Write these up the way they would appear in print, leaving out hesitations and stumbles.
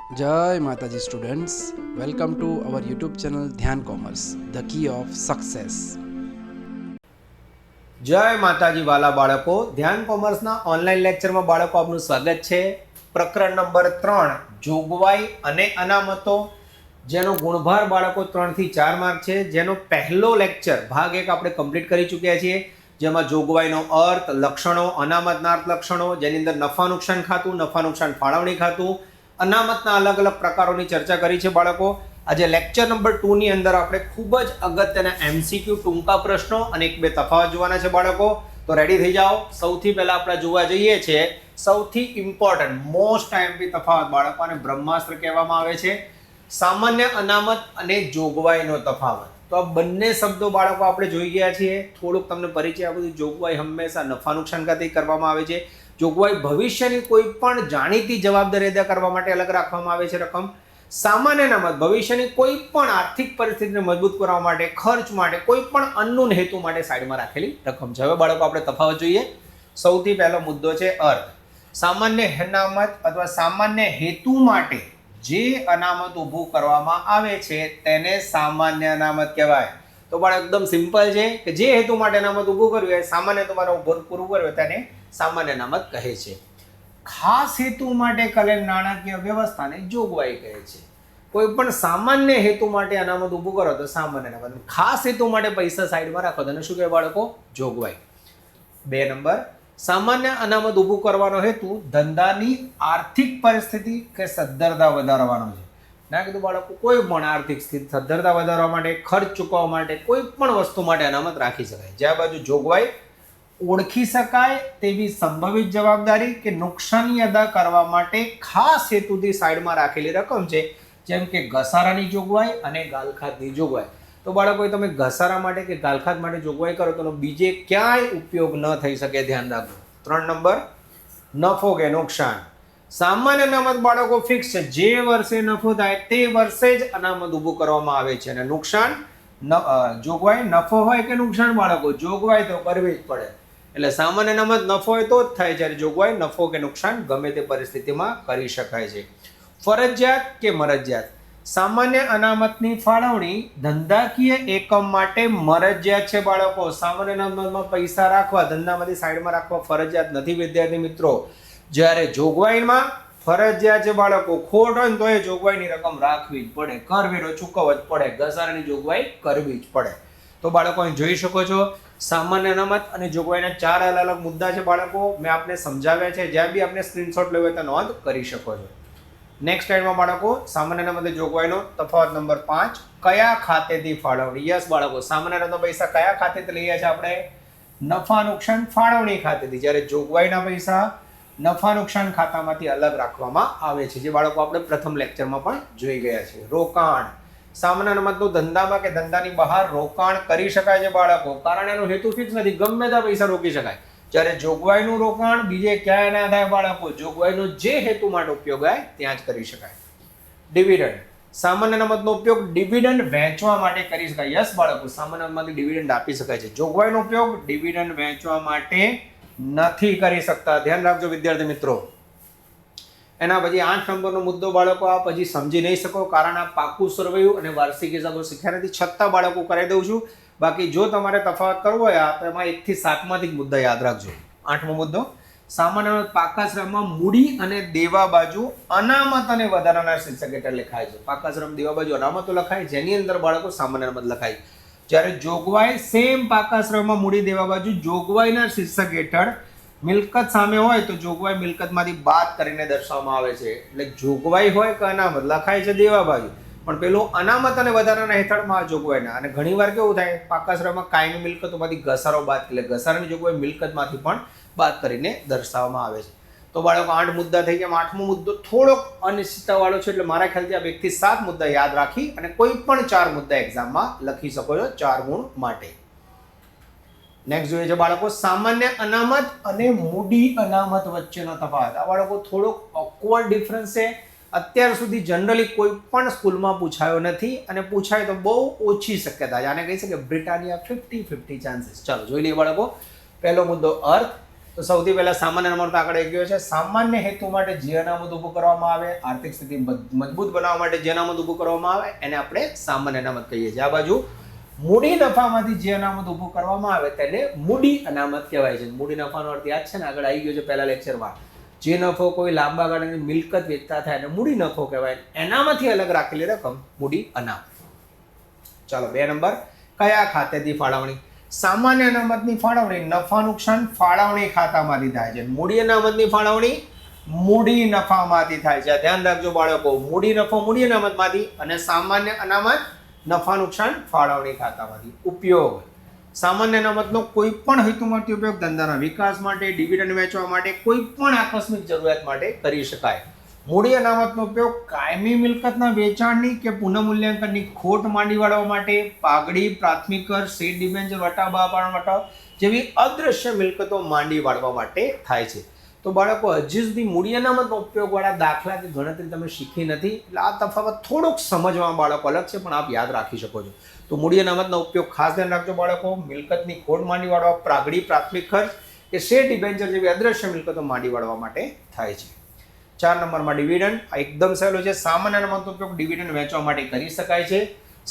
जय Mataji students, welcome to our YouTube channel Dhyan commerce, the key of success. જય માતાજી વાલા બાળકો, ધ્યાન કોમર્સના ઓનલાઈન લેક્ચરમાં બાળકો આપનું સ્વાગત છે। પ્રકરણ નંબર 3 જોગવાઈ અને અનામતો, જેનો ગુણભાર બાળકો 3 થી 4 માર્ક છે, જેનો પહેલો લેક્ચર ભાગ 1 આપણે કમ્પ્લીટ કરી ચૂક્યા છીએ, જેમાં જોગવાઈનો અર્થ, લક્ષણો, અનામતના અર્થ લક્ષણો, જેની અંદર નફા નુકસાન ખાતું, નફા નુકસાન ફાળવણી ખાતું, અનામતના અલગ અલગ પ્રકારોની ચર્ચા કરી છે બાળકો। આજે લેક્ચર નંબર 2 ની અંદર આપણે ખૂબ જ અગત્યના એમસીક્યુ ટૂંકા પ્રશ્નો અને એક બે તફાવત જોવાના છે બાળકો। તો રેડી થઈ જાઓ। સૌથી પહેલા આપણે જોવા જઈએ છે સૌથી ઇમ્પોર્ટન્ટ મોસ્ટ આઈએમપી તફાવત બાળકો, અને બ્રહ્માસ્ત્ર કહેવામાં આવે છે, સામાન્ય અનામત અને જોગવાઈનો તફાવત। તો આ બંને શબ્દો બાળકો આપણે જોઈ ગયા છીએ। થોડુંક તમને પરિચય આપું છું। જોગવાઈ હંમેશા નફા નુકસાન ખાતે કરવામાં આવે છે। જોગવાઈ ભવિષ્યની કોઈ પણ જાણીતી જવાબદારી અદા કરવા માટે અલગ રાખવામાં આવે છે રકમ। સામાન્ય અનામત ભવિષ્યની કોઈ પણ આર્થિક પરિસ્થિતિને મજબૂત કરવા માટે, ખર્ચ માટે, કોઈ પણ અન્નૂન હેતુ માટે સાઈડમાં રાખેલી રકમ છે। હવે બાળકો આપણે તફાવત જોઈએ। સૌથી પહેલો મુદ્દો છે અર્થ। સામાન્ય અનામત અથવા સામાન્ય હેતુ માટે જે અનામત ઊભું કરવામાં આવે છે તેને સામાન્ય અનામત કહેવાય। તો બાળક એકદમ સિમ્પલ છે કે જે હેતુ માટે અનામત ઊભું કર્યું હોય, સામાન્ય તમારે પૂરું કર્યું હોય તેને સામાન્ય અનામત કહે છે। ખાસ હેતુ માટે કરેલ નાણાકીય વ્યવસ્થાને જોગવાઈ કહે છે। કોઈ પણ સામાન્ય હેતુ માટે અનામત ઊભું કરો તો સામાન્ય અનામત, ખાસ હેતુ માટે પૈસા સાઈડમાં રાખો તો શું કહેવાય બાળકો? જોગવાઈ। 2 નંબર, સામાન્ય અનામત ઊભું કરવાનો હેતુ ધંધાની આર્થિક પરિસ્થિતિ કે સદ્ધરતા વધારવાનો છે। ના કીધું બાળકો, કોઈ પણ આર્થિક સ્થિતિ સદ્ધરતા વધારવા માટે, ખર્ચ ચૂકવવા માટે, કોઈ પણ વસ્તુ માટે અનામત રાખી શકાય। જ્યાં બાજુ જોગવાઈ ઓળખી શકાય તેવી સંભવિત જવાબદારી કે નુકસાની અદા કરવા માટે ખાસ હેતુથી સાઈડમાં રાખેલી રકમ છે, જેમ કે ઘસારાની જોગવાઈ અને ગાલખાતની જોગવાઈ। તો બાળકો, તમે ઘસારા માટે કે ગાલખાત માટે જોગવાઈ કરો તો બીજે ક્યાંય ઉપયોગ ન થઈ શકે, ધ્યાન રાખો। 3 નંબર, નફો કે નુકસાન। સામાન્ય અનામત બાળકો ફિક્સ છે, જે વર્ષે નફો થાય તે વર્ષે જ અનામત ઊભું કરવામાં આવે છે, અને નુકસાન જોગવાઈ નફો હોય કે નુકસાન બાળકો, જોગવાઈ તો કરવી જ પડે। એટલે સામાન્ય અનામત નફો હોય તો જ થાય, જ્યારે જોગવાઈ નફો કે નુકસાન ગમે તે પરિસ્થિતિમાં કરી શકાય છે। ફરજિયાત કે મરજિયાત। સામાન્ય અનામતની ફાળવણી ધંધાકીય એકમ માટે મરજિયાત છે બાળકો। સામાન્ય અનામતમાં પૈસા રાખવા, ધંધામાંથી સાઈડમાં રાખવા ફરજિયાત નથી વિદ્યાર્થી મિત્રો, જ્યારે જોગવાઈમાં ફરજિયાત છે બાળકો। ખોટ હોય તો એ જોગવાઈની રકમ રાખવી જ પડે, કરવેરો ચૂકવવો જ પડે, ઘસારાની જોગવાઈ કરવી જ પડે। તો બાળકો અહીં જોઈ શકો છો સામાન્ય અનામત અને જોગવાઈના 4 અલગ અલગ મુદ્દા છે બાળકો, મેં આપને સમજાવ્યા છે। જ્યાં બી આપણે સ્ક્રીનશોટ લેવો હોય તો નોંધ કરી શકો છો। નેક્સ્ટ સ્લાઇડમાં બાળકો સામાન્ય અનામત અને જોગવાઈનો તફાવત નંબર 5, કયા ખાતેથી ફાળવણી। યસ બાળકો, સામાન્ય અનામતના પૈસા કયા ખાતેથી લઈએ છીએ આપણે? નફા નુકસાન ફાળવણી ખાતેથી, જ્યારે જોગવાઈના પૈસા નફા નુકસાન ખાતામાંથી અલગ રાખવામાં આવે છે, જે બાળકો આપણે પ્રથમ લેક્ચરમાં પણ જોઈ ગયા છે। રોકાણ। સામાન્ય અનામતનું ધંધામાં કે ધંધાની બહાર રોકાણ કરી શકાય છે બાળકો, કારણ એનો હેતુ ફિક્સ નથી, ગમે ત્યાં પૈસા રોકી શકાય। જ્યારે જોગવાઈનું રોકાણ બીજે ક્યાંય ના થાય બાળકો, જોગવાઈનો જે હેતુ માટે ઉપયોગ થાય ત્યાં જ કરી શકાય। ડિવિડન્ડ। સામાન્ય અનામતનો ઉપયોગ ડિવિડન્ડ વહેંચવા માટે કરી શકાય। યસ બાળકો, સામાન્ય અનામતમાંથી ડિવિડન્ડ આપી શકાય છે, જોગવાઈનો ઉપયોગ ડિવિડન્ડ વહેંચવા માટે નથી કરી શકતા, ધ્યાન રાખજો વિદ્યાર્થી મિત્રો। એના પછી 8 નંબરનો મુદ્દો બાળકો આપ હજી સમજી નહીં શકો, કારણ આ પાકું સરવૈયું અને વાર્ષિક હિસાબો શીખ્યા નથી, છતાં બાળકો કરાવી દઉં છું। બાકી જો તમારે તફાવત કરવો હોય તો એમાં 1 થી 7 માંથી જ મુદ્દા યાદ રાખજો। 8મો મુદ્દો, સામાન્ય પાકાશ્રમમાં મૂડી અને દેવા બાજુ અનામત અને વધારાના શીર્ષક હેઠળ લખાય છે। પાકાશ્રમ દેવા બાજુ અનામતો લખાય, જેની અંદર બાળકો સામાન્ય અનામત લખાય, જ્યારે જોગવાઈ સેમ પાકાશ્રમમાં મૂડી દેવા બાજુ જોગવાઈના શીર્ષક હેઠળ મિલકત સામે હોય તો જોગવાઈ મિલકતમાંથી બાદ કરીને દર્શાવવામાં આવે છે। એટલે જોગવાઈ હોય કે અનામત લખાય છે દેવા બાજુ, પણ પેલું અનામત અને વધારાના હેઠળમાં જોગવાઈના, અને ઘણીવાર કેવું થાય પાકાશ્રમમાં કાયમી મિલકતોમાંથી ઘસારો બાદ, એટલે ઘસારાની જોગવાઈ મિલકતમાંથી પણ બાદ કરીને દર્શાવવામાં આવે છે। તો બાળકો 8 મુદ્દા થઈ ગયા। 8મો મુદ્દો થોડોક અનિશ્ચિતતાવાળો છે, એટલે મારા ખ્યાલથી આપ 1 થી 7 મુદ્દા યાદ રાખી અને કોઈ પણ 4 મુદ્દા એક્ઝામમાં લખી શકો છો 4 ગુણ માટે। નેક્સ્ટ જોઈએ છે બાળકો સામાન્ય અનામત અને મૂડી અનામત વચ્ચેનો તફાવત। આ બાળકો થોડોક ઓકવર્ડ ડિફરન્સ છે, અત્યાર સુધી જનરલી કોઈ પણ સ્કૂલમાં પૂછાયો નથી, અને પૂછાય તો બહુ ઓછી શક્યતા છે, આને કહી શકે બ્રિટાનિયા 50-50 ચાન્સીસ। ચાલો જોઈ લઈએ બાળકો। પહેલો મુદ્દો અર્થ। તો સૌથી પહેલા સામાન્ય અનામત આગળ આવી ગયો છે. સામાન્ય હેતુ માટે જે અનામત ઊભું કરવામાં આવે, આર્થિક સ્થિતિ મજબૂત બનાવવા માટે જે અનામત ઊભું કરવામાં આવે એને આપણે સામાન્ય અનામત કહીએ છીએ. આ બાજુ મૂડી નફામાંથી જે અનામત ઊભું કરવામાં આવે તેને મૂડી અનામત કહેવાય છે. મૂડી નફાનો અર્થ યાદ છે ને, આગળ આવી ગયો છે પહેલા લેક્ચરમાં. જે નફો કોઈ લાંબા ગાળાની મિલકત વેચતા થાય એને મૂડી નફો કહેવાય. એનામાંથી અલગ રાખેલી રકમ મૂડી અનામત. ચાલો 2 નંબર, કયા ખાતેથી ફાળવણી? સામાન્ય અનામતની ફાળવણી નફા નુકસાન ફાળવણી ખાતામાંથી થાય છે. મૂડી અનામતની ફાળવણી મૂડી નફામાંથી થાય છે. ધ્યાન રાખજો બાળકો, મૂડી નફો મૂડી અનામતમાંથી અને સામાન્ય અનામત નફા નુકસાન ફાળવણી ખાતામાંથી. ઉપયોગ: સામાન્ય અનામતનો કોઈ પણ હેતુમાંથી ઉપયોગ ધંધાના વિકાસ માટે, ડિવિડન્ડ વેચવા માટે, કોઈ પણ આકસ્મિક જરૂરિયાત માટે કરી શકાય. મૂડી અનામતનો ઉપયોગ કાયમી મિલકતના વેચાણની કે પુનઃમૂલ્યાંકનની ખોટ માંડી વાળવા માટે, પાઘડી, પ્રાથમિક કર, શેર ડિબેન્ચર, વટાવ જેવી અદ્રશ્ય મિલકતો માંડી વાળવા માટે થાય છે. તો બાળકો હજી સુધી મૂડી અનામતનો ઉપયોગ વાળા દાખલા કે ગણતરી તમે શીખી નથી, એટલે આ તફાવત થોડોક સમજવામાં બાળકો અલગ છે, પણ આપ યાદ રાખી શકો છો. તો મૂડી અનામતનો ઉપયોગ ખાસ ધ્યાન રાખજો બાળકો. મિલકતની ખોટ માંડી વાળવા, પાઘડી, પ્રાથમિક ખર્ચ કે શેર ડિબેન્ચર જેવી અદ્રશ્ય મિલકતો માંડી વાળવા માટે થાય છે. 4 નંબરમાં ડિવિડન્ડ. આ એકદમ સહેલો છે. સામાન્ય અનામતનો ઉપયોગ ડિવિડન્ડ વેચવા માટે કરી શકાય છે.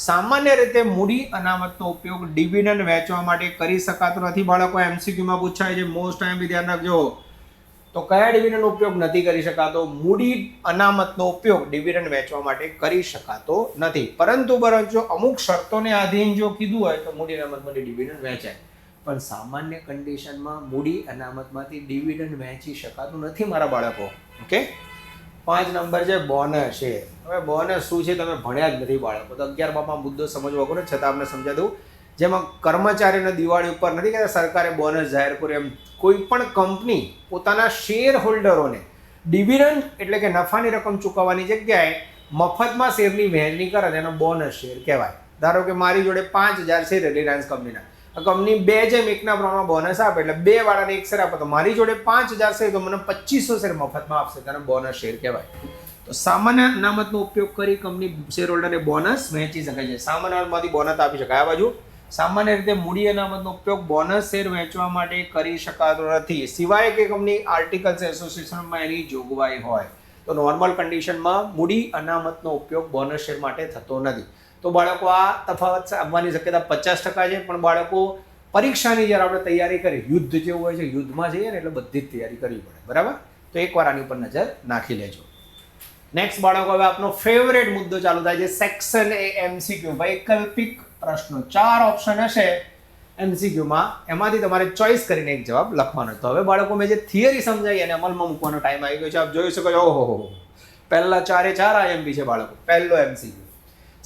સામાન્ય રીતે મૂડી અનામતનો ઉપયોગ ડિવિડન્ડ વેચવા માટે કરી શકાતો નથી બાળકો. એમસીક્યુમાં પૂછાય છે, મોસ્ટ ટાઈમ ધ્યાન રાખજો. તો કયા ડિવિડન્ડનો ઉપયોગ નથી કરી શકાતો? મૂડી અનામતનો ઉપયોગ ડિવિડન્ડ વેચવા માટે કરી શકાતો નથી, પરંતુ જો અમુક શરતોને આધીન જો કીધું હોય તો મૂડી અનામતમાંથી ડિવિડન્ડ વેચાય. પણ સામાન્ય કન્ડિશનમાં મૂડી અનામતમાંથી ડિવિડન્ડ વહેંચી શકાતું નથી મારા બાળકો. ઓકે. 5 નંબર છે બોનસ છે. હવે બોનસ શું છે તમે ભણ્યા જ નથી બાળકો, તો 11 બાપમાં મુદ્દો સમજવો પડે, છતાં આપણે સમજાવી દઉં. જેમાં કર્મચારીને દિવાળી ઉપર નથી કહેતા સરકારે બોનસ જાહેર કર્યું, એમ કોઈ પણ કંપની પોતાના શેર હોલ્ડરોને ડિવિડન્ડ એટલે કે નફાની રકમ ચૂકવવાની જગ્યાએ મફતમાં શેરની વહેંચણી કરે તેનો બોનસ શેર કહેવાય. ધારો કે મારી જોડે 5000 શેર રિલાયન્સ કંપનીના, કંપની 2:1 પ્રમાણમાં બોનસ આપે, એટલે 2 વાળાને 1 શેર આપે, તો મારી જોડે 5000 શેર તો મને 2500 શેર મફતમાં આપશે, તેને બોનસ શેર કહેવાય. તો સામાન્ય અનામતનો ઉપયોગ કરી કંપની શેર હોલ્ડરને બોનસ વહેંચી શકે છે. સામાન્ય અનામતમાંથી બોનસ આપી શકાય. આ બાજુ સામાન્ય રીતે મૂડી અનામતનો ઉપયોગ બોનસ શેર વહેંચવા માટે કરી શકાતો નથી, સિવાય કે કંપની આર્ટિકલ્સ એસોસિએશનમાં એની જોગવાઈ હોય. તો નોર્મલ કન્ડિશનમાં મૂડી અનામતનો ઉપયોગ બોનસ શેર માટે થતો નથી. તો બાળકો આ તફાવત આવવાની શક્યતા 50% છે. પણ બાળકો પરીક્ષાની જ્યારે આપણે તૈયારી કરી, યુદ્ધ જેવું હોય છે, યુદ્ધમાં જઈએ ને એટલે બધી જ તૈયારી કરવી પડે, બરાબર? તો એકવાર આની ઉપર નજર નાખી લેજો. નેક્સ્ટ બાળકો, હવે આપનો ફેવરેટ મુદ્દો ચાલુ થાય છે, સેક્શન એ એમસીક્યુ, વૈકલ્પિક પ્રશ્નો. 4 ઓપ્શન હશે એમસીક્યુમાં, એમાંથી તમારે ચોઈસ કરીને એક જવાબ લખવાનો. તો હવે બાળકો મેં જે થિયરી સમજાવી અને અમલમાં મૂકવાનો ટાઈમ આવી ગયો છે. આપ જોઈ શકો છો, ઓહો, પહેલા 4 આઈએમપી છે બાળકો. પહેલો એમસીક્યુ,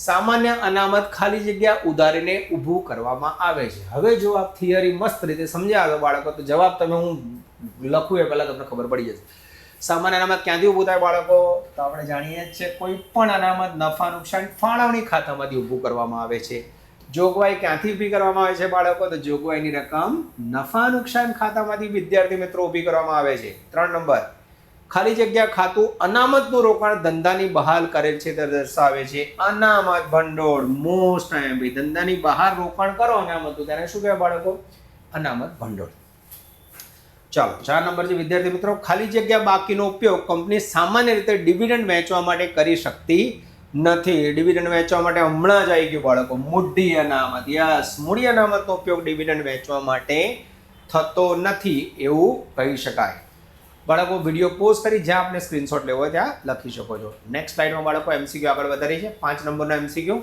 સામાન્ય અનામત ખાલી જગ્યા ઉધારીને ઊભું કરવામાં આવે છે. હવે જો આપ થિયરી મસ્ત રીતે સમજ્યા તો બાળકો, તો જવાબ તમે હું લખું એ પહેલા તમને ખબર પડી જશે. સામાન્ય અનામત ક્યાંથી ઊભું થાય બાળકો? તો આપણે જાણીએ જ છે, કોઈ પણ અનામત નફા નુકસાન ફાળવણી ખાતામાંથી ઊભું કરવામાં આવે છે. જોગવાઈ ક્યાંથી ઊભી કરવામાં આવે છે બાળકો? તો જોગવાઈની રકમ નફા નુકસાન ખાતામાંથી વિદ્યાર્થી મિત્રો ઊભી કરવામાં આવે છે. 3 નંબર, ખાલી જગ્યા ખાતું અનામતનું રોકાણ ધંધાની બહાર કરેલ છે તે દર્શાવે છે. અનામત ભંડોળ, મોસ્ટ ટાઈમ ભાઈ, ધંધાની બહાર રોકાણ કરો અનામતનું, તેને શું કહેવાય બાળકો? અનામત ભંડોળ. ચાલો 4 નંબર છે વિદ્યાર્થી મિત્રો, ખાલી જગ્યા બાકીનો ઉપયોગ કંપની સામાન્ય રીતે ડિવિડન્ડ વહેંચવા માટે કરી શકતી નથી. ડિવિડન્ડ વહેંચવા માટે હમણાં જ આવી ગયું બાળકો, મૂડી અનામત. યસ, મૂડી અનામતનો ઉપયોગ ડિવિડન્ડ વહેંચવા માટે થતો નથી એવું કહી શકાય. બાળકો વિડીયો પોઝ કરી જ્યાં આપણે સ્ક્રીનશોટ લેવો હોય ત્યાં લખી શકો છો. નેક્સ્ટ સ્લાઇડમાં બાળકો એમસીક્યુ આગળ વધારી છે. 5 નંબરનો એમસીક્યુ,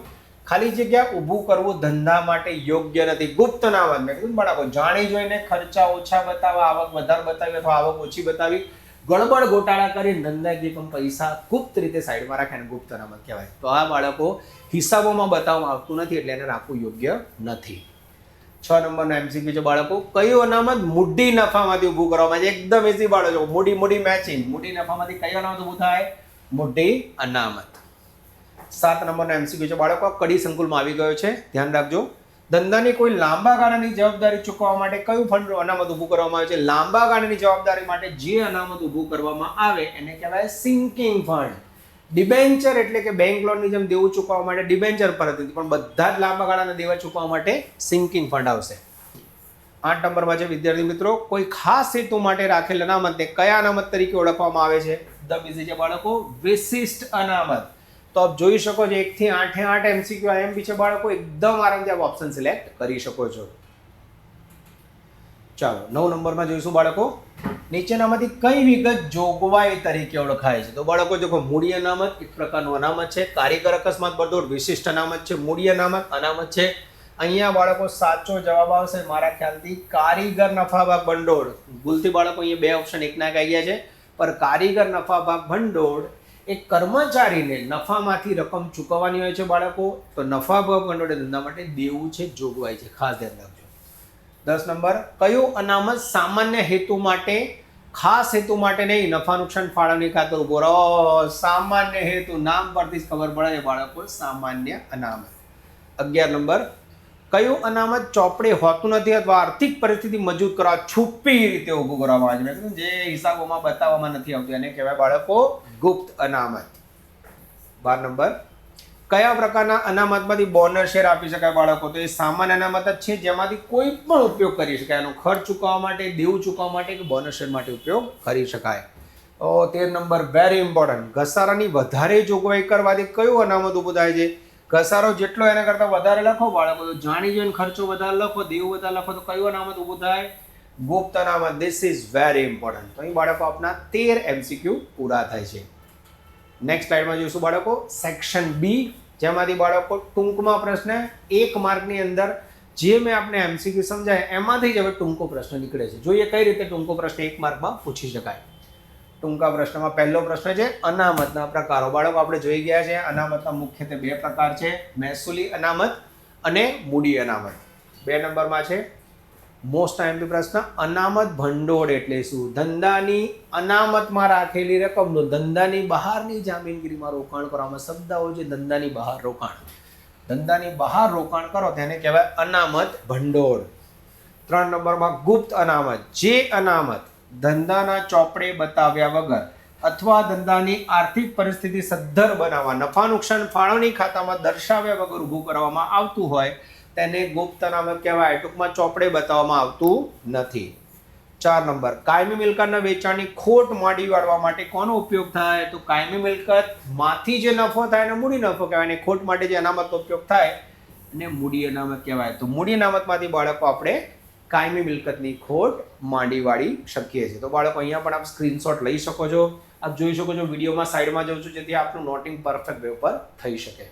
ખાલી જગ્યા ઊભું કરવું ધંધા માટે યોગ્ય નથી. ગુપ્ત અનામત, મેં કીધું બાળકો, જાણી જોઈને ખર્ચા ઓછા બતાવવા, આવક વધારે બતાવી અથવા આવક ઓછી બતાવી, ગડબડ ગોટાળા કરી ધંધાકીય પૈસા ગુપ્ત રીતે સાઈડમાં રાખે ને ગુપ્ત અનામત કહેવાય. તો આ બાળકો હિસાબોમાં બતાવવામાં આવતું નથી, એટલે એને રાખવું યોગ્ય નથી. 6 નંબરનો એમસીક્યુ છે બાળકો, કયું અનામત મૂડી નફામાંથી ઊભું કરવામાં આવે છે? એકદમ ઇઝી બાળકો, મૂડી મેચિંગ. મૂડી નફામાંથી કયું અનામત ઊભું થાય? મૂડી અનામત. 7 નંબરનો એમસીક્યુ છે બાળકો, કડી સંકુલમાં આવી ગયો છે, ધ્યાન રાખજો. ધંધાની કોઈ લાંબા ગાળાની જવાબદારી ચૂકવવા માટે કયું ફંડ અનામત ઊભું કરવામાં આવે છે? લાંબા ગાળાની જવાબદારી માટે જે અનામત ઊભું કરવામાં આવે એને કહેવાય સિંકિંગ ફંડ. ડિબેન્ચર એટલે કે બેંક લોનની જેમ દેવું ચૂકવવા માટે ડિબેન્ચર પર હતી, પણ બધા જ લાંબા ગાળાના દેવા ચૂકવવા માટે સિંકિંગ ફંડ આવશે. 8 નંબરમાં છે વિદ્યાર્થી મિત્રો, કોઈ ખાસ હેતુ માટે રાખેલ અનામતને કયા અનામત તરીકે ઓળખવામાં આવે છે? ધ બીજી છે બાળકો વિશિષ્ટ અનામત. તો આપ જોઈ શકો છો 1 થી 8 એ 8 MCQ IMP છે બાળકો, એકદમ આરામથી આપ ઓપ્શન સિલેક્ટ કરી શકો છો. ચાલો 9 નંબરમાં જોઈશું બાળકો, નીચેનામાંથી કઈ વિગત જોગવાઈ તરીકે ઓળખાય છે? તો બાળકો જો મૂડી અનામત એક પ્રકારનું અનામત છે, કારીગર અકસ્માત ભંડોળ વિશિષ્ટ અનામત છે, મૂડી અનામત છે. અહીંયા બાળકો સાચો જવાબ આવશે મારા ખ્યાલથી કારીગર નફા ભાગ ભંડોળ. ભૂલથી બાળકો અહીંયા બે ઓપ્શન એકના આવી ગયા છે, પણ કારીગર નફા ભાગ ભંડોળ એ કર્મચારીને નફામાંથી રકમ ચૂકવવાની હોય છે બાળકો. તો નફા ભાગ ભંડોળ એ ધંધા માટે દેવું છે, જોગવાઈ છે, ખાસ ધ્યાન રાખજો. 10 નંબર, કયું અનામત સામાન્ય હેતુ માટે, ખાસ હેતુ માટે નહીં, નફા નુકસાન ફાળવણી ખાતર ઉભો રહો? સામાન્ય હેતુ, નામ પરથી જ ખબર પડે છે બાળકો, સામાન્ય અનામત. 11 નંબર, કયું અનામત ચોપડે હોતું નથી અથવા આર્થિક પરિસ્થિતિ મજબૂત કરવા છુપી રીતે ઊભું કરવામાં આવે છે? મેં કીધું જે હિસાબોમાં બતાવવામાં નથી આવતું એને કહેવાય બાળકો ગુપ્ત અનામત. 12 નંબર, કયા પ્રકારના અનામતમાંથી બોનસ શેર આપી શકાય બાળકો? તો એ સામાન્ય અનામત જ છે જેમાંથી કોઈ પણ ઉપયોગ કરી શકાય, એનો ખર્ચ ચૂકવવા માટે, દેવું ચૂકવવા માટે કે બોનસ શેર માટે ઉપયોગ કરી શકાય. 13 નંબર, વેરી ઇમ્પોર્ટન્ટ, ઘસારાની વધારે જોગવાઈ કરવાથી કયું અનામત ઊભું થાય છે? ઘસારો જેટલો એના કરતાં વધારે લખો બાળકો, તો જાણી જોઈને ખર્ચો વધારે લખો, દેવું વધારે લખો, તો કયું અનામત ઊભું થાય? ગુપ્ત અનામત. This is very important. તો અહીં બાળકો આપના 13 MCQ પૂરા થાય છે. નેક્સ્ટ સ્લાઇડમાં જોઈશું બાળકો સેક્શન બી, જેમાંથી બાળકો ટૂંકમાં પ્રશ્ન 1 માર્કની અંદર જે મેં આપને MCQ સમજાય એમાંથી જ હવે ટૂંકો પ્રશ્ન નીકળે છે. જોઈએ કઈ રીતે ટૂંકો પ્રશ્ન 1 માર્કમાં પૂછી શકાય. ટૂંકા પ્રશ્નમાં પહેલો પ્રશ્ન છે અનામતના પ્રકારો. બાળકો આપણે જોઈ ગયા છે અનામતના મુખ્યત્વે 2 પ્રકાર છે, મહેસૂલી અનામત અને મૂડી અનામત. 2 નંબરમાં છે મોસ્ટ ટાઈમલી પ્રશ્ન, અનામત ભંડોળ એટલે શું? ધંધાની અનામતમાં રાખેલી રકમનું ધંધાની બહારની જામીનગીરીમાં રોકાણ કરવામાં. શબ્દ હોય છે ધંધાની બહાર રોકાણ. ધંધાની બહાર રોકાણ કરો તેને કહેવાય અનામત ભંડોળ. 3 નંબરમાં ગુપ્ત અનામત, જે અનામત ધંધાના ચોપડે બતાવ્યા વગર અથવા ધંધાની આર્થિક પરિસ્થિતિ સદ્ધર બનાવવા નફા નુકસાન ફાળવણી ખાતામાં દર્શાવ્યા વગર ઊભું કરવામાં આવતું હોય તેને ગુપ્ત અનામત કહેવાય. ટૂંકમાં ચોપડે બતાવવામાં આવતું નથી. 4 નંબર, કાયમી મિલકતના વેચાણની ખોટ માંડી વાળવા માટે કોનો ઉપયોગ થાય? તો કાયમી મિલકતમાંથી જે નફો થાય એને મૂડી નફો કહેવાય, અને ખોટ માટે જે અનામતનો ઉપયોગ થાય એને મૂડી અનામત કહેવાય. તો મૂડી અનામતમાંથી બાળકો આપણે કાયમી મિલકતની ખોટ માંડી વાળી શકીએ છીએ. તો બાળકો અહીંયા પણ આપ સ્ક્રીનશોટ લઈ શકો છો. આપ જોઈ શકો છો વિડીયોમાં સાઈડમાં જાઉં છું જેથી આપનું નોટિંગ પરફેક્ટ વે પર થઈ શકે.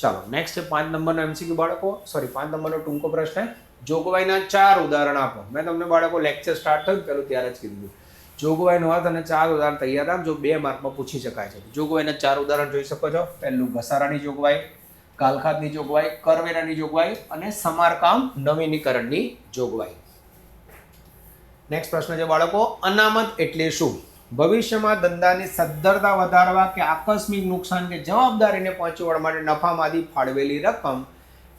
ચાલો નેક્સ્ટ છે 5 નંબરનો MCQ બાળકો, 5 નંબરનો ટૂંકો પ્રશ્ન, જોગવાઈના 4 ઉદાહરણ આપો. મેં તમને બાળકો લેક્ચર સ્ટાર્ટ થયું પહેલું ત્યારે જ કીધું જોગવાઈનો અર્થ અને 4 ઉદાહરણ તૈયાર રાખજો, 2 માર્કમાં પૂછી શકાય છે. જોગવાઈના 4 ઉદાહરણ જોઈ શકો છો. પહેલું ઘસારાની જોગવાઈ, કાલખાતની જોગવાઈ, કરવેરાની જોગવાઈ અને સમારકામ નવીનીકરણની જોગવાઈ. નેક્સ્ટ પ્રશ્ન છે બાળકો, અનામત એટલે શું? ભવિષ્યમાં ધંધાની સદ્ધરતા વધારવા કે આકસ્મિક નુકસાન કે જવાબદારીને પહોંચી વળવા માટે નફામાંથી ફાળવેલી રકમ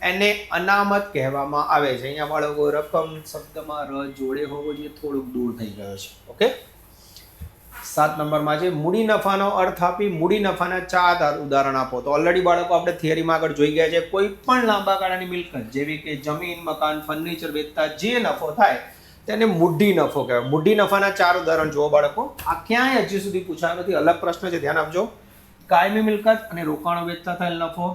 એને અનામત કહેવામાં આવે છે. અહીંયા બાળકો રકમ શબ્દમાં ર જોડે હોવો જોઈએ, થોડુંક દૂર થઈ ગયો છે. ઓકે. 7 નંબરમાં છે મૂડી નફાનો અર્થ આપી મૂડી નફાના 4 ઉદાહરણ આપો. તો ઓલરેડી બાળકો આપણે થિયરીમાં આગળ જોઈ ગયા છે, કોઈ પણ લાંબા ગાળાની મિલકત જેવી કે જમીન, મકાન, ફર્નિચર વેચતા જે નફો થાય તેને મૂડી નફો કહેવાય. મૂડી નફાના 4 ઉદાહરણ જુઓ બાળકો. આ ક્યાંય હજી સુધી પૂછાયો નથી, અલગ પ્રશ્ન છે, ધ્યાન આપજો. કાયમી મિલકત અને રોકાણો વેચતા થયેલ નફો,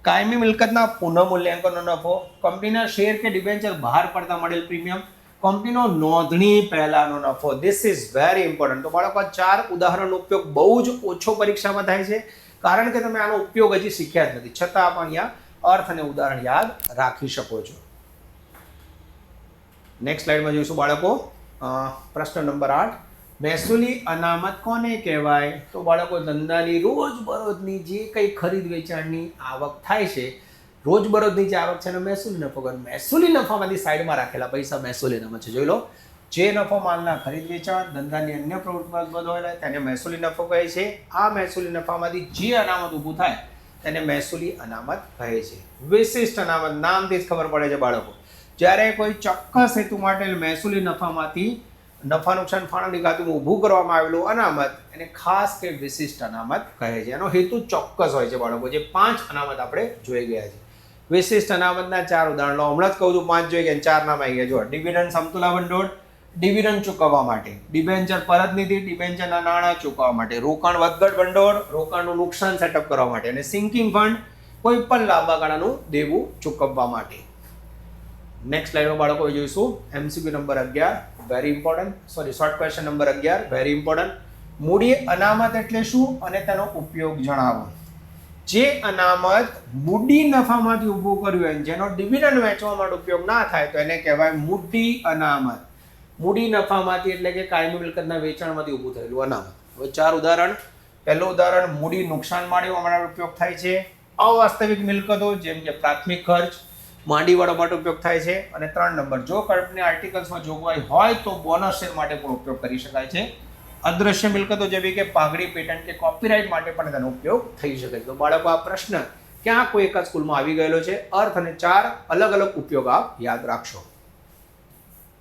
કાયમી મિલકતના પુનઃમૂલ્યાંકનનો નફો, કંપનીના શેર કે ડિબેન્ચર બહાર પડતા મળેલ પ્રીમિયમ, કંપનીનો નોંધણી પહેલાનો નફો. This is very important. તો બાળકો 4 ઉદાહરણનો ઉપયોગ બહુ જ ઓછો પરીક્ષામાં થાય છે, કારણ કે તમે આનો ઉપયોગ હજી શીખ્યા જ નથી, છતાં પણ અહીંયા અર્થ અને ઉદાહરણ યાદ રાખી શકો છો. નેક્સ્ટ સ્લાઇડમાં જોઈશું બાળકો પ્રશ્ન નંબર 8, મહેસૂલી અનામત કોને કહેવાય? તો બાળકો ધંધાની રોજબરોજની જે કંઈ ખરીદ વેચાણની આવક થાય છે, રોજબરોજની જે આવક છે એને મહેસૂલી નફો કહે. મહેસૂલી નફામાંથી સાઈડમાં રાખેલા પૈસા મહેસૂલી અનામત છે. જોઈ લો, જે નફો માલના ખરીદ વેચાણ ધંધાની અન્ય પ્રવૃત્તિમાં બધો તેને મહેસૂલી નફો કહે છે. આ મહેસૂલી નફામાંથી જે અનામત ઊભું થાય તેને મહેસૂલી અનામત કહે છે. વિશિષ્ટ અનામત નામથી જ ખબર પડે છે બાળકો, જ્યારે કોઈ ચોક્કસ હેતુ માટે મહેસૂલી નફામાંથી નફા નુકસાન ફાળવણી ખાતું ઊભું કરવામાં આવેલું અનામત એને ખાસ કે વિશિષ્ટ અનામત કહે છે. એનો હેતુ ચોક્કસ હોય છે બાળકો. જે 5 અનામત આપણે જોઈ ગયા છે. વિશિષ્ટ અનામતના 4 ઉદાહરણો હમણાં જ કહું છું, 5 જોઈ ગયા, 4 નામ આવી ગયા. જો ડિવિડન્ડ સમતુલા ભંડોળ, ડિવિડન્ડ ચૂકવવા માટે, ડિબેન્ચર પરત નિધિ, ડિબેન્ચરના નાણાં ચૂકવવા માટે, રોકાણ વધઘટ ભંડોળ, રોકાણનું નુકસાન સેટઅપ કરવા માટે, અને સિંકિંગ ફંડ, કોઈ પણ લાંબા ગાળાનું દેવું ચૂકવવા માટે. નેક્સ્ટ સ્લાઇડમાં બાળકો જોઈશું MCQ number 11, very important, sorry short question number 11, very important. મૂડી અનામત એટલે શું અને તેનો ઉપયોગ જણાવો. જે અનામત મૂડી નફામાંથી ઊભું કર્યું હોય, જેનો ડિવિડન્ડ વેચવા માટે ઉપયોગ ના થાય તો એને કહેવાય મૂડી અનામત. મૂડી નફામાંથી એટલે કે કાયમી મિલકતના વેચાણમાંથી ઊભું થયેલું અનામત. હવે 4 ઉદાહરણ. પહેલું ઉદાહરણ, મૂડી નુકસાન માટેવા માટે ઉપયોગ થાય છે. અવાસ્તવિક મિલકતો જેમ કે પ્રાથમિક ખર્ચ, માંડીવાળો માટે ઉપયોગ થાય છે. અને 3 નંબર, જો કંપની આર્ટિકલ્સમાં જોગવાઈ હોય તો બોનસ શેર માટે પણ ઉપયોગ કરી શકાય છે. અદ્રશ્ય મિલકતો જેવી કે પાઘડી, પેટન્ટ કે કોપીરાઇટ માટે પણ તેનો ઉપયોગ થઈ શકે છે. તો બાળકો આ પ્રશ્ન ક્યાં કોઈ એક જ સ્કૂલમાં આવી ગયેલો છે. અર્થ અને 4 અલગ અલગ ઉપયોગ આપ યાદ રાખશો.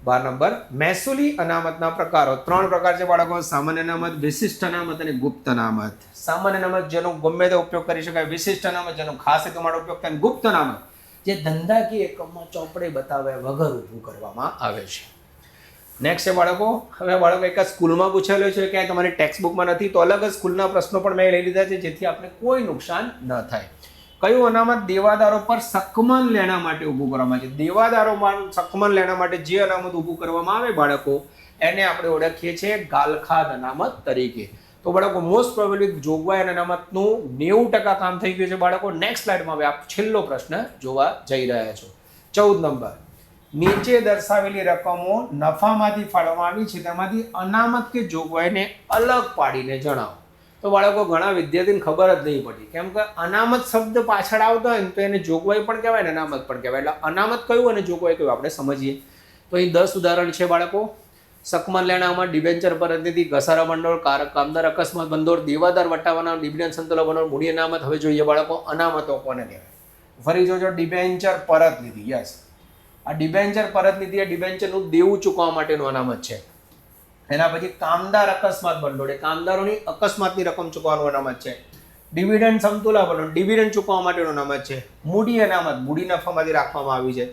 12 નંબર, મહેસૂલી અનામતના પ્રકારો. 3 પ્રકાર છે બાળકો, સામાન્ય અનામત, વિશિષ્ટ અનામત અને ગુપ્ત અનામત. સામાન્ય અનામત જેનો ગમે તે ઉપયોગ કરી શકાય, વિશિષ્ટ અનામત જેનો ખાસ હેતુ માટે ઉપયોગ થાય, ગુપ્ત અનામત જે ધંધાકીય એકમમાં ચોપડે બતાવ્યા વગર ઊભું કરવામાં આવે છે. નેક્સ્ટ છે બાળકો, હવે બાળકો એક સ્કૂલમાં પૂછેલો છે, ક્યાંય તમારી ટેક્સ્ટ બુકમાં નથી તો અલગ જ સ્કૂલના પ્રશ્નો પણ મેં લઈ લીધા છે, જેથી આપણે કોઈ નુકસાન ન થાય. કયું અનામત દેવાદારો પર સકમન લેણા માટે ઊભું કરવામાં આવે છે? દેવાદારોમાં સકમન લેણા માટે જે અનામત ઊભું કરવામાં આવે બાળકો, એને આપણે ઓળખીએ છીએ ગાલખાદ અનામત તરીકે. તો બાળકો મોસ્ટ પ્રોબેબલી જોગવાઈ અને અનામતનું 90% કામ થઈ ગયું છે બાળકો. નેક્સ્ટ સ્લાઇડમાં હવે આપ છેલ્લો પ્રશ્ન જોવા જઈ રહ્યા છો. 14 નંબર, નીચે દર્શાવેલી રકમો નફામાંથી ફાળવવામાં આવી છે, તેમાંથી અનામત કે જોગવાઈને અલગ પાડીને જણાવો. તો બાળકો ઘણા વિદ્યાર્થીને ખબર જ નહીં પડી, કેમ કે અનામત શબ્દ પાછળ આવતો હોય ને તો એને જોગવાઈ પણ કહેવાય ને અનામત પણ કહેવાય. એટલે અનામત કયું અને જોગવાઈ કયું આપણે સમજીએ. તો અહીં 10 ઉદાહરણ છે બાળકો. સકમન લેણામાં ડિબેન્ચર પરતનિધિ, ઘસારા ભંડોળ, કામદાર અકસ્માત ભંડોળ, દેવાદાર વટાવાના, ડિવિડન્ડ સંતુલા ભંડોળ, મૂડી અનામત. હવે જોઈએ બાળકો અનામતો કોને કહેવાય. ફરી જોજો, ડિબેન્ચર પરતનિધિ. યસ, આ ડિબેન્ચર પરતનિધિ એ ડિબેન્ચરનું દેવું ચૂકવવા માટેનું અનામત છે. એના પછી કામદાર અકસ્માત ભંડોળ, કામદારોની અકસ્માતની રકમ ચૂકવવાનું અનામત છે. ડિવિડન્ડ સમતુલા ભંડોળ, ડિવિડન્ડ ચૂકવવા માટેનું અનામત છે. મૂડી અનામત, મૂડી નફામાંથી રાખવામાં આવી છે.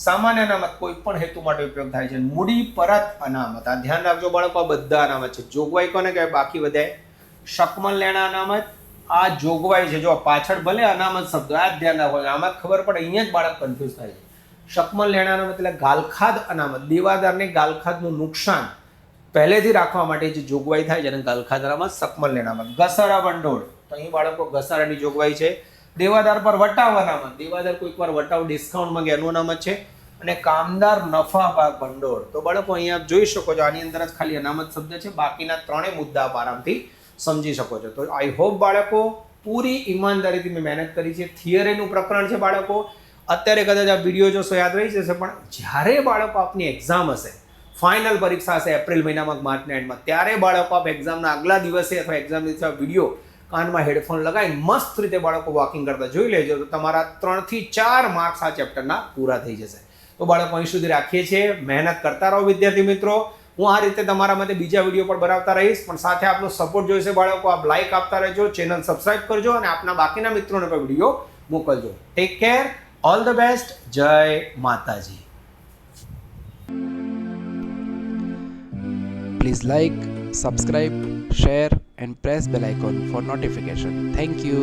સામાન્ય અનામત કોઈ પણ હેતુ માટે ઉપયોગ થાય છે. મૂડી પરત અનામત, આ ધ્યાન રાખજો બાળકો, આ બધા અનામત છે. જોગવાઈ કોને કહેવાય? બાકી બધા શકમન લેણા અનામત, આ જોગવાઈ છે. જો પાછળ ભલે અનામત શબ્દ, આ ધ્યાન રાખો, આમાં ખબર પડે, અહીંયા જ બાળક કન્ફ્યુઝ થાય છે. શકમન લેણા અનામત એટલે ગાલખાદ અનામત, દેવાદારને ગાલખાદનું નુકસાન પહેલેથી રાખવા માટે જે જોગવાઈ થાય છે એને ગાલખાદ અનામત, શકમન લેણા અનામત. ઘસારા ભંડોળ, તો અહીં બાળકો ઘસારાની જોગવાઈ છે. દેવાદાર પર વટાવ અનામત, દેવાદાર કોઈક વાર વટાવ ડિસ્કાઉન્ટ માંગે એનું અનામત છે. અને કામદાર નફા ભાગ ભંડોળ, તો બાળકો અહીંયા આપ જોઈ શકો છો, આની અંદર જ ખાલી અનામત શબ્દ છે, બાકીના 3 મુદ્દા આપ આરામથી સમજી શકો છો. તો આઈ હોપ બાળકો પૂરી ઈમાનદારીથી મેં મહેનત કરી છે. થિયરીનું પ્રકરણ છે બાળકો. અત્યારે કદાચ આ વિડીયો જોશો યાદ રહી જશે, પણ જ્યારે બાળકો આપની એક્ઝામ હશે, ફાઇનલ પરીક્ષા હશે એપ્રિલ મહિનામાં, માર્ચના એન્ડમાં, ત્યારે બાળકો આપ એક્ઝામના આગલા દિવસે અથવા એક્ઝામ દિવસે વિડીયો કાનમાં હેડફોન લગાવીને મસ્ત રીતે બાળકો વોકિંગ કરતા જોઈ લેજો, તો તમારા 3 થી 4 માર્ક્સ આ ચેપ્ટરના પૂરા થઈ જશે. તો બાળકો અહીં સુધી રાખીએ છીએ. મહેનત કરતા રહો વિદ્યાર્થી મિત્રો. હું આ રીતે તમારા માટે બીજા વિડીયો પણ બનાવતા રહીશ, પણ સાથે આપનો સપોર્ટ જોઈશે બાળકો. આપ લાઈક આપતા રહેજો, ચેનલ સબસ્ક્રાઇબ કરજો અને આપના બાકીના મિત્રોને પણ વિડીયો મોકલજો. Take care, all the best. જય માતાજી. Please like, subscribe, share and press bell icon for notification. Thank you.